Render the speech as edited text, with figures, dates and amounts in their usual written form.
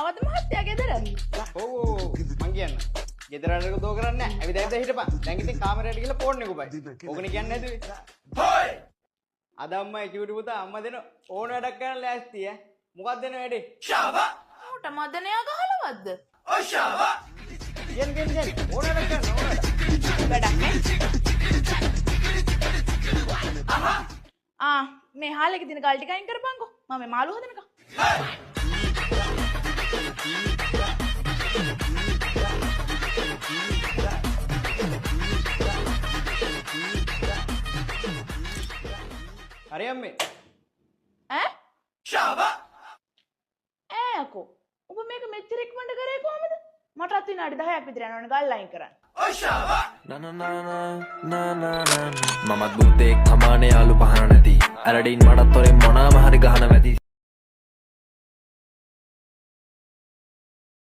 ආවද මහත්තයා ගෙදර? ඔව් මං කියන්න. ගෙදර අරක දෝ කරන්නේ නැහැ. ඇවිත් හිටපන්. දැන් ඉතින් කාමරයට ගිහලා ෆෝන් එක උපයි. ඕකනේ කියන්නේ නැතුවේ. හොයි. අද අම්මයි චූටි පුතා අම්මා දෙන ඕන වැඩක් කරන්න ලෑස්ති ඈ. මොකක්ද දෙන වැඩේ? ෂාවා. ඌට මදනයා ගහලවද්ද? ඔව් ෂාවා. යෙන් ඕන වැඩක් කරන්න ඕන වැඩක්. වැඩක් නේ. මේ හාලේ දින ගල් ටික අයින් කරපන්කෝ. මම මේ මාළු හදනකම්. හරි අම්මේ. ඈ? ෂාවා. අකෝ. ඔබ මේක මෙච්චර ඉක්මනට කරේ කොහමද? මටත් විනාඩි 10ක් විතර යනවනේ ගල් අයින් කරන්න. ඔව් ෂාවා. මමත් බුත්තේ කමානේ යාලු පහන නැති අරඩින් මටත් තොරෙන් මොනාම